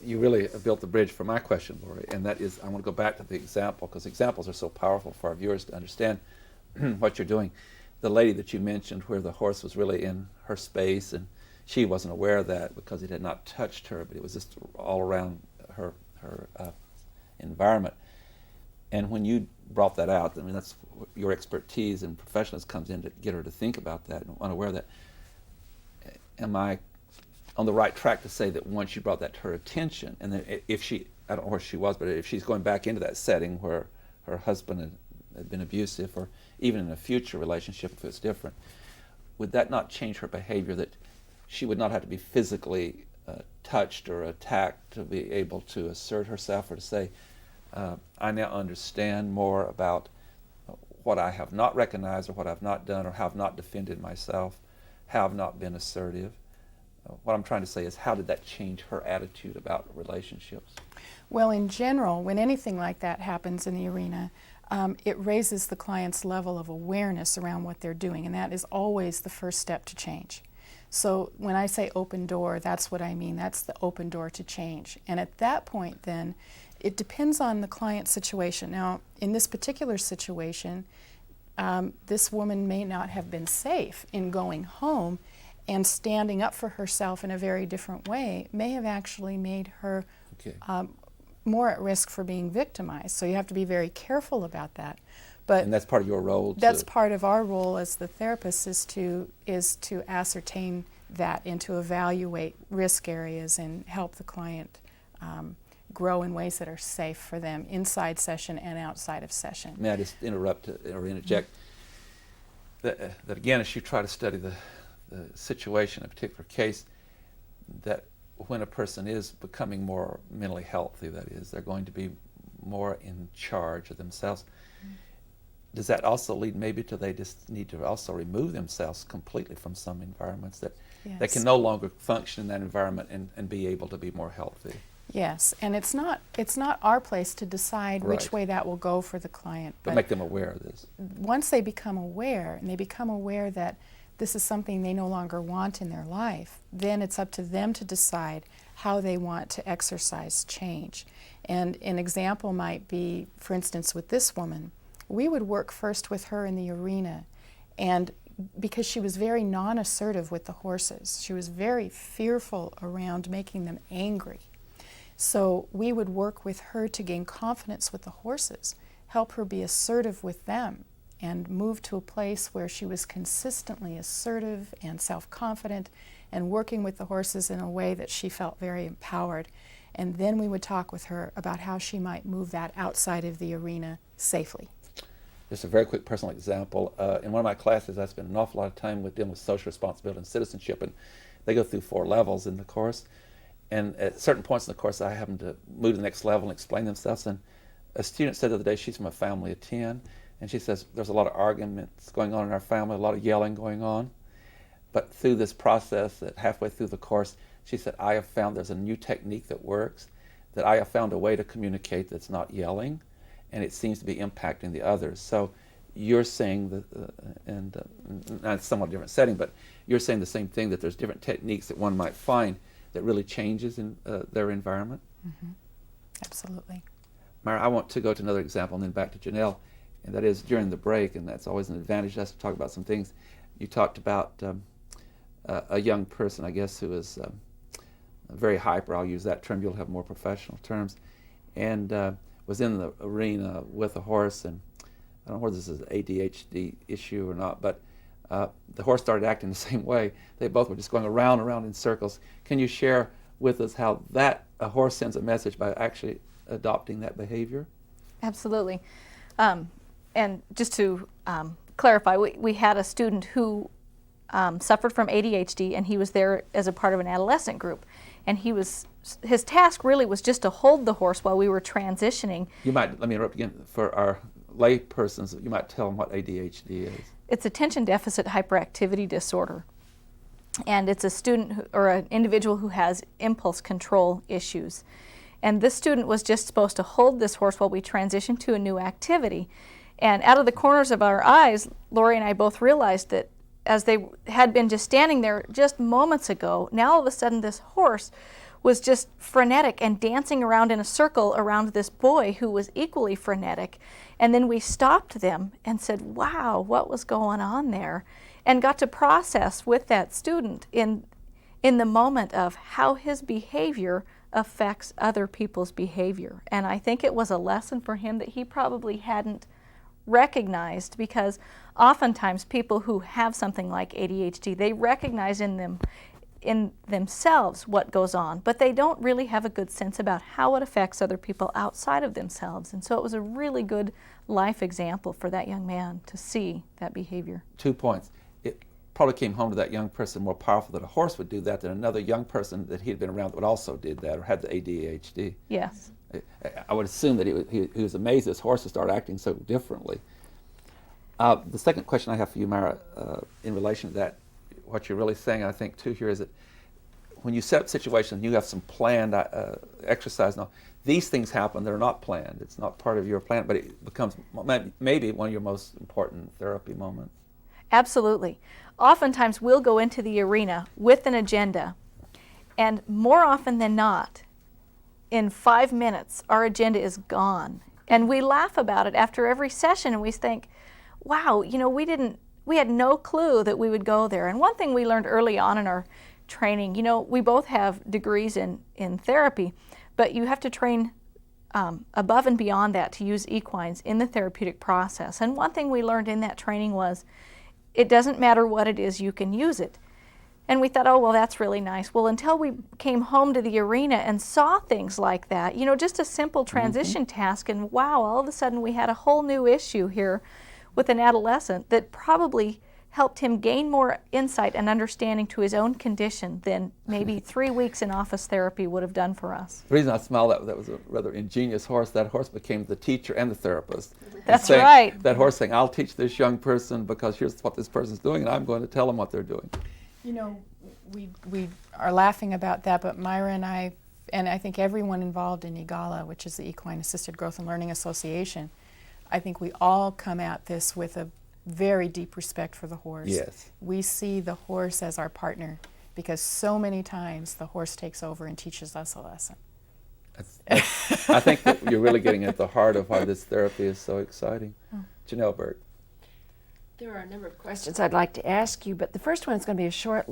You really built the bridge for my question, Lori, and that is, I want to go back to the example, because examples are so powerful for our viewers to understand what you're doing. The lady that you mentioned, where the horse was really in her space, and she wasn't aware of that because it had not touched her, but it was just all around her environment. And when you brought that out, I mean, that's your expertise and professionalism comes in to get her to think about that and unaware of that. Am I on the right track to say that once you brought that to her attention, and then if she, I don't know where she was, but if she's going back into that setting where her husband had been abusive, or even in a future relationship if it's different, would that not change her behavior, that she would not have to be physically touched or attacked to be able to assert herself, or to say, I now understand more about what I have not recognized, or what I've not done, or have not defended myself, have not been assertive? What I'm trying to say is, how did that change her attitude about relationships? Well, in general, when anything like that happens in the arena, it raises the client's level of awareness around what they're doing, and that is always the first step to change. So when I say open door, that's what I mean. That's the open door to change. And at that point then, it depends on the client's situation. Now, in this particular situation, this woman may not have been safe in going home, and standing up for herself in a very different way may have actually made her more at risk for being victimized. So you have to be very careful about that. But and that's part of your role? That's part of our role as the therapist, is to ascertain that and to evaluate risk areas and help the client grow in ways that are safe for them inside session and outside of session. May I just interrupt or interject? That again, as you try to study the situation, a particular case, that when a person is becoming more mentally healthy, that is, they're going to be more in charge of themselves. Does that also lead maybe to they just need to also remove themselves completely from some environments, that they can no longer function in that environment and be able to be more healthy? Yes, and it's not our place to decide which way that will go for the client. But make them aware of this. Once they become aware, and they become aware that this is something they no longer want in their life, then it's up to them to decide how they want to exercise change. And an example might be, for instance, with this woman, we would work first with her in the arena, and because she was very non-assertive with the horses, she was very fearful around making them angry. So we would work with her to gain confidence with the horses, help her be assertive with them, and move to a place where she was consistently assertive and self-confident and working with the horses in a way that she felt very empowered. And then we would talk with her about how she might move that outside of the arena safely. Just a very quick personal example. In one of my classes, I spent an awful lot of time dealing with social responsibility and citizenship, and they go through 4 levels in the course. And at certain points in the course, I happened to move to the next level and explain themselves. And a student said the other day, she's from a family of 10, and she says, there's a lot of arguments going on in our family, a lot of yelling going on. But through this process, that halfway through the course, she said, I have found there's a new technique that works, that I have found a way to communicate that's not yelling, and it seems to be impacting the others. So you're saying that, not a somewhat different setting, but you're saying the same thing, that there's different techniques that one might find that really changes in their environment? Mm-hmm. Absolutely. Myra, I want to go to another example and then back to Janelle, and that is during the break, and that's always an advantage to us to talk about some things. You talked about a young person, I guess, who is very hyper, I'll use that term, you'll have more professional terms, and was in the arena with a horse, and I don't know whether this is an ADHD issue or not, but the horse started acting the same way. They both were just going around and around in circles. Can you share with us how that a horse sends a message by actually adopting that behavior? Absolutely. And just to clarify, we had a student who suffered from ADHD, and he was there as a part of an adolescent group. And his task really was just to hold the horse while we were transitioning. You might, let me interrupt again, for our lay persons, you might tell them what ADHD is. It's attention deficit hyperactivity disorder. And it's a student or an individual who has impulse control issues. And this student was just supposed to hold this horse while we transitioned to a new activity. And out of the corners of our eyes, Lori and I both realized that as they had been just standing there just moments ago, now all of a sudden this horse was just frenetic and dancing around in a circle around this boy who was equally frenetic. And then we stopped them and said, wow, what was going on there? And got to process with that student in the moment of how his behavior affects other people's behavior. And I think it was a lesson for him that he probably hadn't recognized, because oftentimes people who have something like ADHD, they recognize in themselves what goes on, but they don't really have a good sense about how it affects other people outside of themselves. And so it was a really good life example for that young man to see that behavior. 2 points. It probably came home to that young person more powerful that a horse would do that than another young person that he'd been around that would also did that or had the ADHD. Yes. I would assume that he was amazed this horse would start acting so differently. The second question I have for you, Myra, in relation to that, what you're really saying, I think, too, here is that when you set up situations, you have some planned exercise. Now, these things happen, they're not planned. It's not part of your plan, but it becomes maybe one of your most important therapy moments. Absolutely. Oftentimes, we'll go into the arena with an agenda, and more often than not, in 5 minutes, our agenda is gone. And we laugh about it after every session, and we think, wow, you know, we had no clue that we would go there. And one thing we learned early on in our training, you know, we both have degrees in therapy, but you have to train above and beyond that to use equines in the therapeutic process. And one thing we learned in that training was, it doesn't matter what it is, you can use it. And we thought, oh, well, that's really nice. Well, until we came home to the arena and saw things like that, you know, just a simple transition task, and wow, all of a sudden we had a whole new issue here with an adolescent that probably helped him gain more insight and understanding to his own condition than maybe 3 weeks in office therapy would have done for us. The reason I smiled, that was a rather ingenious horse. That horse became the teacher and the therapist. That's right. That horse saying, I'll teach this young person because here's what this person's doing, and I'm going to tell them what they're doing. You know, we are laughing about that, but Myra and I think everyone involved in EGALA, which is the Equine Assisted Growth and Learning Association, I think we all come at this with a very deep respect for the horse. Yes. We see the horse as our partner because so many times the horse takes over and teaches us a lesson. I think that you're really getting at the heart of why this therapy is so exciting. Janelle Berg. There are a number of questions I'd like to ask you, but the first one is going to be a short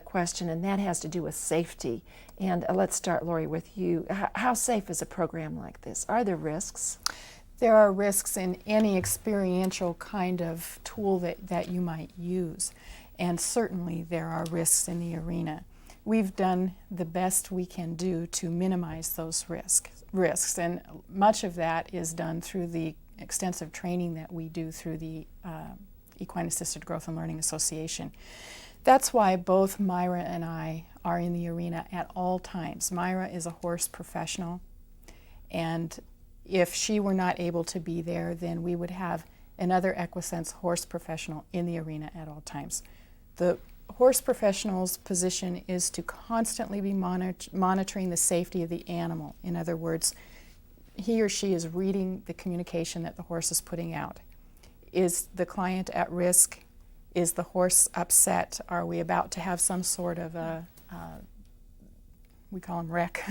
question, and that has to do with safety. And let's start, Lori, with you. How safe is a program like this? Are there risks? There are risks in any experiential kind of tool that you might use, and certainly there are risks in the arena. We've done the best we can do to minimize those risks, and much of that is done through the extensive training that we do through the Equine Assisted Growth and Learning Association. That's why both Myra and I are in the arena at all times. Myra is a horse professional, and if she were not able to be there, then we would have another Equisense horse professional in the arena at all times. The horse professional's position is to constantly be monitoring the safety of the animal. In other words, he or she is reading the communication that the horse is putting out. Is the client at risk? Is the horse upset? Are we about to have some sort of a, we call them wreck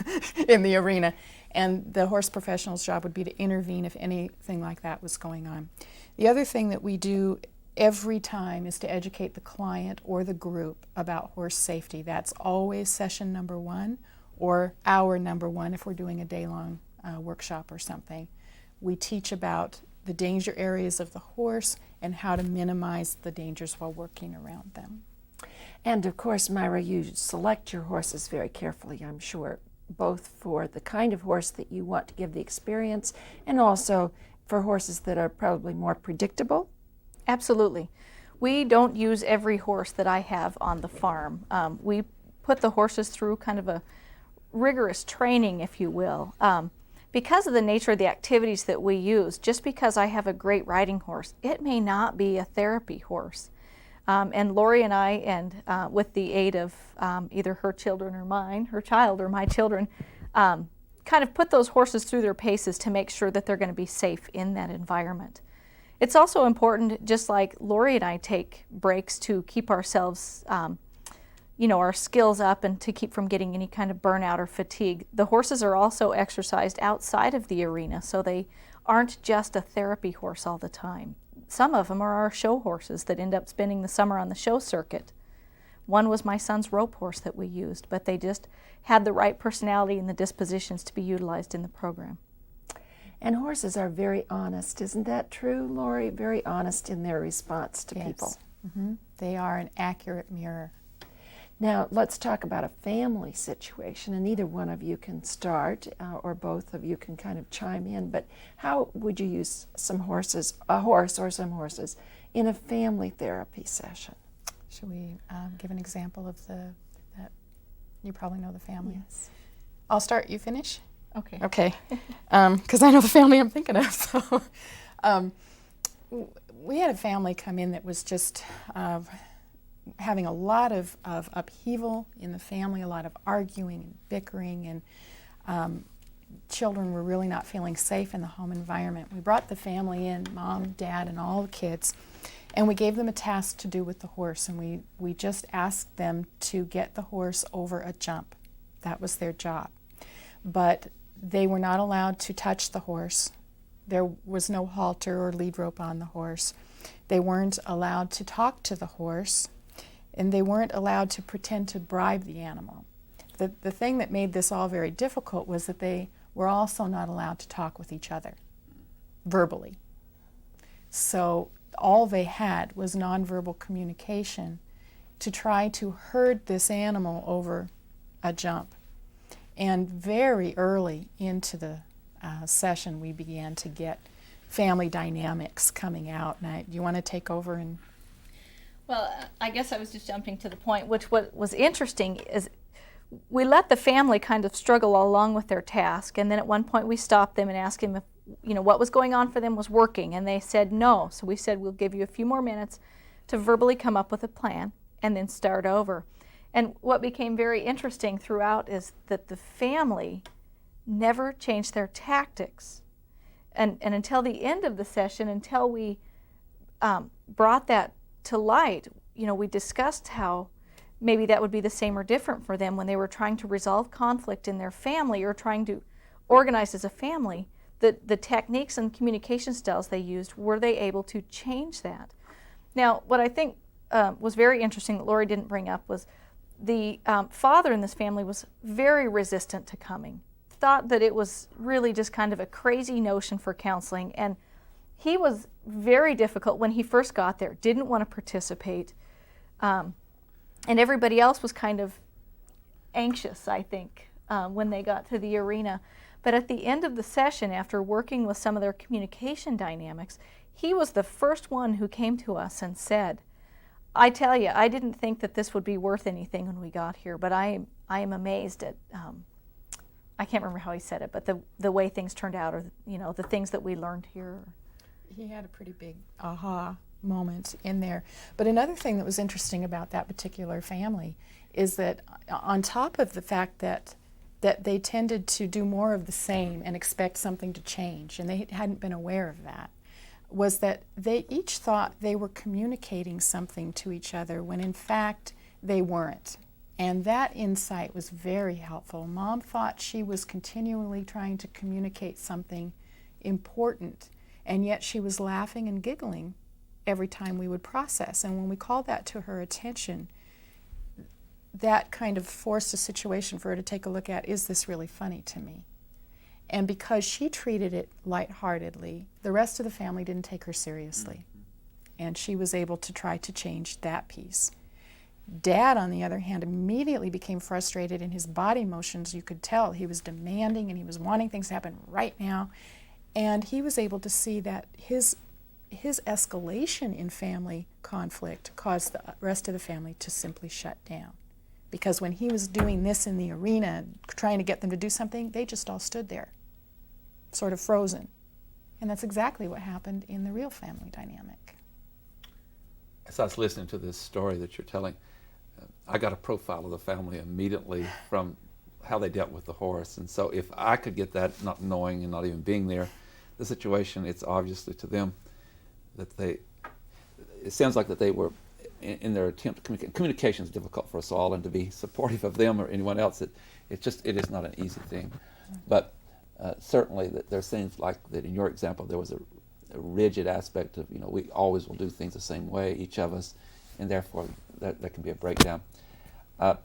in the arena? And the horse professional's job would be to intervene if anything like that was going on. The other thing that we do every time is to educate the client or the group about horse safety. That's always session number one or hour number one if we're doing a day-long workshop or something. We teach about the danger areas of the horse and how to minimize the dangers while working around them. And of course, Myra, you select your horses very carefully, I'm sure, both for the kind of horse that you want to give the experience and also for horses that are probably more predictable. Absolutely. We don't use every horse that I have on the farm. We put the horses through kind of a rigorous training, if you will. Because of the nature of the activities that we use, just because I have a great riding horse, it may not be a therapy horse. And Lori and I, and with the aid of either her children or mine, her child or my children, kind of put those horses through their paces to make sure that they're going to be safe in that environment. It's also important, just like Lori and I take breaks to keep ourselves, our skills up and to keep from getting any kind of burnout or fatigue. The horses are also exercised outside of the arena, so they aren't just a therapy horse all the time. Some of them are our show horses that end up spending the summer on the show circuit. One was my son's rope horse that we used, but they just had the right personality and the dispositions to be utilized in the program. And horses are very honest. Isn't that true, Lori? Very honest in their response to people. Mm-hmm. They are an accurate mirror. Now, let's talk about a family situation, and either one of you can start, or both of you can kind of chime in, but how would you use some horses, a horse or some horses, in a family therapy session? Should we give an example of that? You probably know the family. Yes. I'll start, you finish? Okay. Okay, because I know the family I'm thinking of. So, we had a family come in that was just having a lot of upheaval in the family, a lot of arguing and bickering, and children were really not feeling safe in the home environment. We brought the family in, mom, dad, and all the kids, and we gave them a task to do with the horse, and we just asked them to get the horse over a jump. That was their job. But they were not allowed to touch the horse. There was no halter or lead rope on the horse. They weren't allowed to talk to the horse, and they weren't allowed to pretend to bribe the animal. The thing that made this all very difficult was that they were also not allowed to talk with each other verbally. So all they had was nonverbal communication to try to herd this animal over a jump. And very early into the session, we began to get family dynamics coming out. Now, do you want to take over? And Well, I guess I was just jumping to the point, which what was interesting is we let the family kind of struggle along with their task, and then at one point we stopped them and asked them if what was going on for them was working, and they said no. So we said we'll give you a few more minutes to verbally come up with a plan and then start over. And what became very interesting throughout is that the family never changed their tactics. And until the end of the session, until we brought that to light, we discussed how maybe that would be the same or different for them when they were trying to resolve conflict in their family or trying to organize as a family. The techniques and communication styles they used, were they able to change that? Now, what I think was very interesting that Lori didn't bring up was the father in this family was very resistant to coming, thought that it was really just kind of a crazy notion for counseling, and he was very difficult when he first got there, didn't want to participate, and everybody else was kind of anxious, I think, when they got to the arena. But at the end of the session, after working with some of their communication dynamics, he was the first one who came to us and said, I tell you, I didn't think that this would be worth anything when we got here, but I am amazed at, I can't remember how he said it, but the way things turned out, or the things that we learned here. he had a pretty big aha moment in there. But another thing that was interesting about that particular family is that on top of the fact that they tended to do more of the same and expect something to change, and they hadn't been aware of that, was that they each thought they were communicating something to each other when in fact they weren't. And that insight was very helpful. Mom thought she was continually trying to communicate something important, and yet she was laughing and giggling every time we would process. And when we called that to her attention, that kind of forced a situation for her to take a look at, is this really funny to me? And because she treated it lightheartedly, the rest of the family didn't take her seriously. And she was able to try to change that piece. Dad, on the other hand, immediately became frustrated in his body motions. You could tell he was demanding and he was wanting things to happen right now. And he was able to see that his escalation in family conflict caused the rest of the family to simply shut down. Because when he was doing this in the arena, trying to get them to do something, they just all stood there, sort of frozen. And that's exactly what happened in the real family dynamic. As I was listening to this story that you're telling, I got a profile of the family immediately from how they dealt with the horse. And so if I could get that, not knowing and not even being there, the situation, it's obviously to them that it sounds like that they were, in their attempt to communicate. Communication is difficult for us all, and to be supportive of them or anyone else, it is not an easy thing. But certainly there seems like that in your example there was a rigid aspect of, we always will do things the same way, each of us, and therefore there can be a breakdown. I'm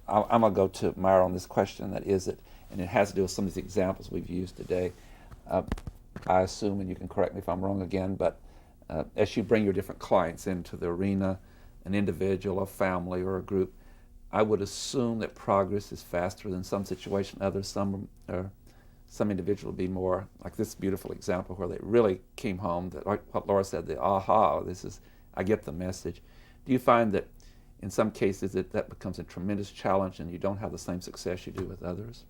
going to go to Myra on this question, that is it, and it has to do with some of the examples we've used today. I assume, and you can correct me if I'm wrong again, but as you bring your different clients into the arena, an individual, a family, or a group, I would assume that progress is faster than some situation. Others, some individual will be more like this beautiful example where they really came home, that like what Laura said, the aha, I get the message. Do you find that in some cases that becomes a tremendous challenge and you don't have the same success you do with others?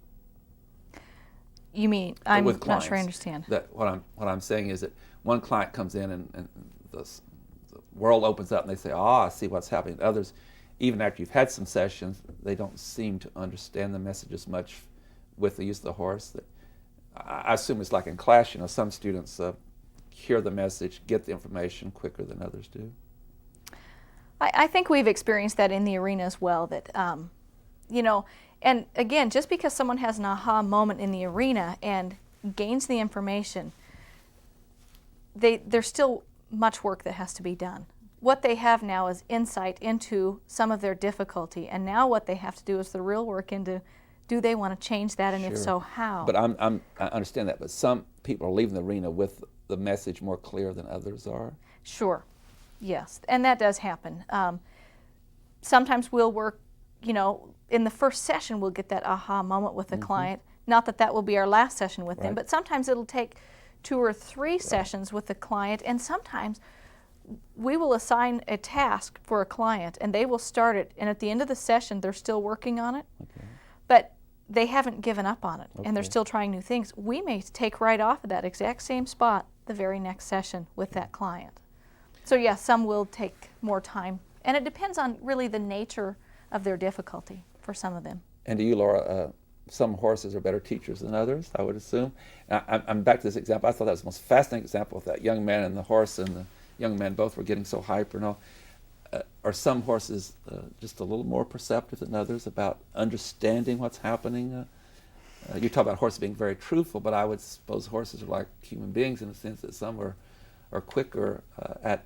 You mean, I'm not sure I understand. That what I'm saying is that one client comes in and the world opens up and they say, I see what's happening. Others, even after you've had some sessions, they don't seem to understand the message as much with the use of the horse. That I assume it's like in class, some students hear the message, get the information quicker than others do. I think we've experienced that in the arena as well, that, and again, just because someone has an aha moment in the arena and gains the information, there's still much work that has to be done. What they have now is insight into some of their difficulty, and now what they have to do is the real work into, do they want to change that, and Sure. if so, how? But I understand that, but some people are leaving the arena with the message more clear than others are. Sure, yes, and that does happen. Sometimes we'll work, in the first session we'll get that aha moment with the client. Not that will be our last session with them, but sometimes it'll take 2 or 3 sessions with the client, and sometimes we will assign a task for a client and they will start it, and at the end of the session they're still working on it, but they haven't given up on it, and they're still trying new things. We may take right off of that exact same spot the very next session with that client. So yeah, some will take more time, and it depends on really the nature of their difficulty for some of them. And to you, Laura, some horses are better teachers than others, I would assume. I'm back to this example. I thought that was the most fascinating example of that young man and the horse, and the young man both were getting so hyper and all. Are some horses just a little more perceptive than others about understanding what's happening? You talk about horses being very truthful, but I would suppose horses are like human beings in the sense that some are quicker at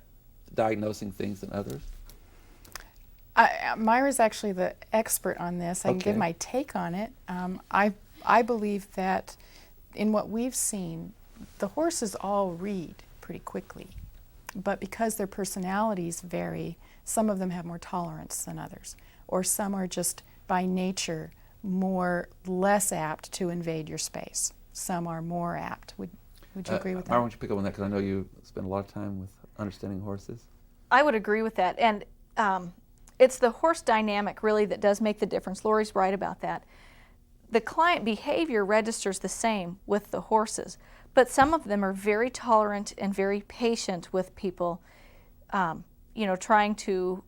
diagnosing things than others. Myra's actually the expert on this. I can give my take on it. I believe that in what we've seen, the horses all read pretty quickly, but because their personalities vary, some of them have more tolerance than others, or some are just by nature less apt to invade your space. Some are more apt. Would you agree with that? Myra, why don't you pick up on that, because I know you spend a lot of time with understanding horses. I would agree with that, and it's the horse dynamic really that does make the difference. Lori's right about that. The client behavior registers the same with the horses, but some of them are very tolerant and very patient with people, trying to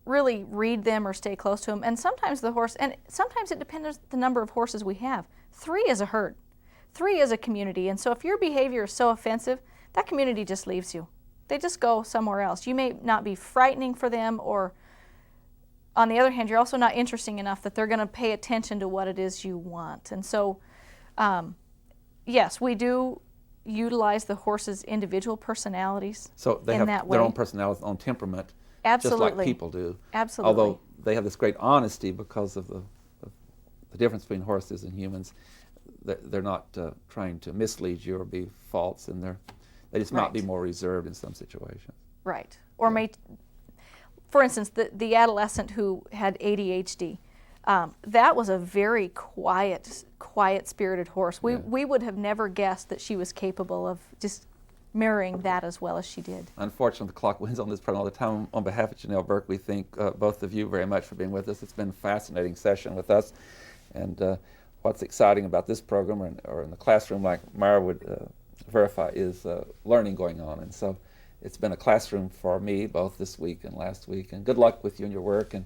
really read them or stay close to them. And sometimes sometimes it depends on the number of horses we have. 3 is a herd. 3 is a community. And so if your behavior is so offensive, that community just leaves you. They just go somewhere else. You may not be frightening for them, or on the other hand, you're also not interesting enough that they're going to pay attention to what it is you want. And so, yes, we do utilize the horse's individual personalities. So they in have that their way. own personality, own temperament, Absolutely. just like people do. Absolutely. Although they have this great honesty because of the difference between horses and humans. They're not trying to mislead you or be false, and they just might be Right. more reserved in some situations. Right. Or may, for instance, the adolescent who had ADHD, that was a very quiet-spirited horse. We would have never guessed that she was capable of just mirroring that as well as she did. Unfortunately, the clock wins on this program all the time. On behalf of Janelle Burke, we thank both of you very much for being with us. It's been a fascinating session with us. And what's exciting about this program, or in the classroom, like Myra would verify, is learning going on. And so it's been a classroom for me, both this week and last week. And good luck with you and your work. And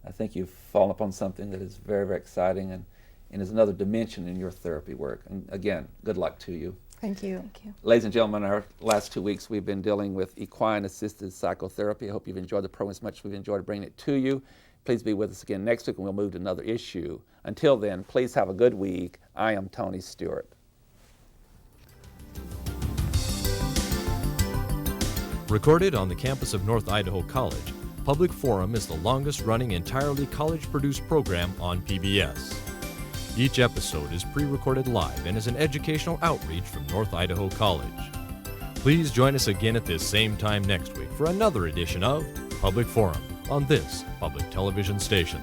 I think you've fallen upon something that is very, very exciting and is another dimension in your therapy work. And again, good luck to you. Thank you. Thank you. Ladies and gentlemen, our last 2 weeks we've been dealing with equine-assisted psychotherapy. I hope you've enjoyed the program as much as we've enjoyed bringing it to you. Please be with us again next week, and we'll move to another issue. Until then, please have a good week. I am Tony Stewart. Recorded on the campus of North Idaho College, Public Forum is the longest-running entirely college-produced program on PBS. Each episode is pre-recorded live and is an educational outreach from North Idaho College. Please join us again at this same time next week for another edition of Public Forum on this public television station.